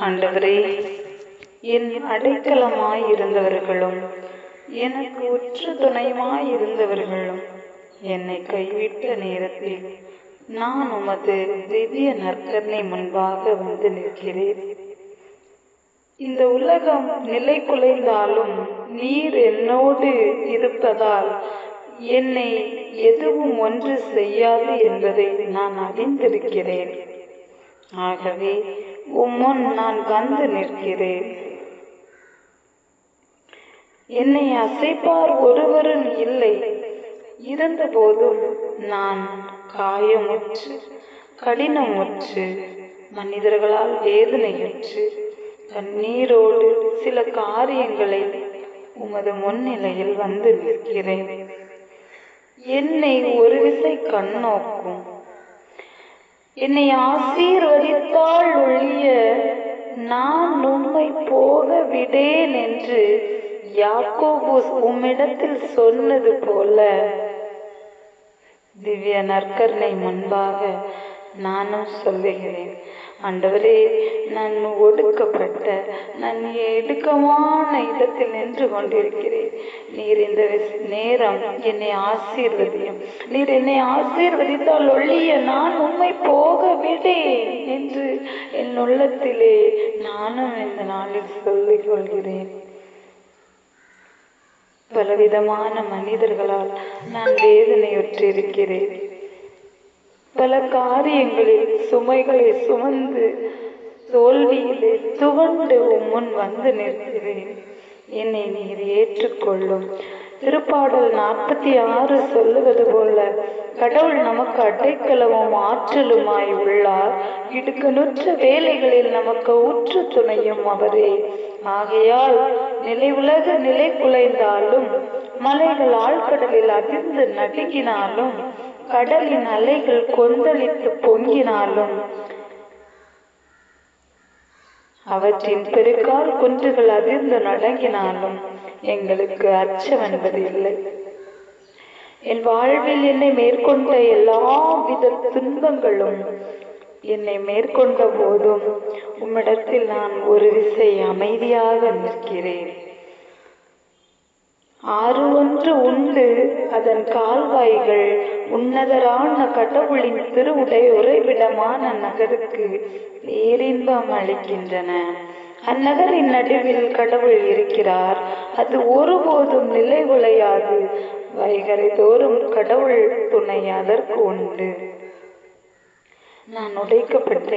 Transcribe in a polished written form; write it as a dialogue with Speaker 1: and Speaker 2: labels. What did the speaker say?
Speaker 1: ஆண்டவரே, என் அடைக்கலமாயிருந்தவர்களும் எனக்கு உற்ற துணையுமாயிருந்தவர்களும் என்னை கைவிட்ட நேரத்தில் நான் உமது திவ்ய நற்கருணை முன்பாக வந்து நிற்கிறேன். இந்த உலகம் நிலை குலைந்தாலும் நீர் என்னோடு இருப்பதால் என்னை எதுவும் ஒன்று செய்யாது என்பதை நான் அறிந்திருக்கிறேன். ஆகவே உம்முன் நான் வந்து நிற்கிறேன். என்னை அசைப்பார் ஒருவரும் இல்லை. இருந்தபோதும் நான் காயமுற்று கடினமுற்று மனிதர்களால் வேதனையுற்று கண்ணீரோடு சில காரியங்களை உமது முன்னிலையில் வந்து நிற்கிறேன். என்னை ஒரு விசை கண்ணோக்கும். என்னை ஆசீர்வதித்தால் ஒழிய நான் உம்மை போக விடேன் என்று யாக்கோபு உம்மிடத்தில் சொன்னது போல திவ்ய நற்கருணை முன்பாக நானும் சொல்லுகிறேன். ஆண்டவரே, நான் ஒடுக்கப்பட்ட நான் இடுக்கமான இடத்தில் நின்று கொண்டிருக்கிறேன். நீர் இந்த நேரம் என்னை ஆசீர்வதியும். நீர் என்னை ஆசீர்வதித்தால் ஒழிய நான் உம்மை போக விடேன் என்று என் உள்ளத்திலே நானும் இந்த நாளில் சொல்லிக் கொள்கிறேன். பலவிதமான மனிதர்களால் நான் வேதனையுற்றிருக்கிறேன். பல காரியங்களில் சுமைகளை சுமந்து தோல்வியிலே துவண்டு முன் வந்து நிற்கிறேன். என்னை நீர் ஏற்றுக்கொள்ளும். திருப்பாடல் 46 சொல்லுவது போல, கடவுள் நமக்கு அடைக்கலமும் ஆற்றலுமாய் உள்ளார். இடுக்கணுற்ற வேலைகளில் நமக்கு ஊற்று துணையும் அவரே. ஆகையால் உலக நிலை குலைந்தாலும் மலைகள் ஆழ்கடலில் அதிர்ந்து நடுங்கினாலும் கடலின் அலைகள் கொந்தளித்து பொங்கினாலும் அவற்றின் பெருக்கால் குன்றுகள் அதிர்ந்து நடங்கினாலும் எங்களுக்கு அச்சம் என்பது இல்லை. என் வாழ்வில் என்னை மேற்கொண்ட எல்லா வித துன்பங்களும் என்னை மேற்கொண்ட போதும் உம்மிடத்தில் நான் ஒரு விசை அமைதியாக நிற்கிறேன். ஆறு ஒன்று உண்டு, அதன் கால்வாய்கள் உன்னதரான கடவுளின் உறைவிடமான நகருக்கு பேரின்பம் அளிக்கின்றன. அந்நகரின் நடுவில் கடவுள் இருக்கிறார். அது ஒருபோதும் நிலை குலையாது. வைகரை தோறும் கடவுள் துணை அதற்கு உண்டு. நான் உடைக்கப்பட்ட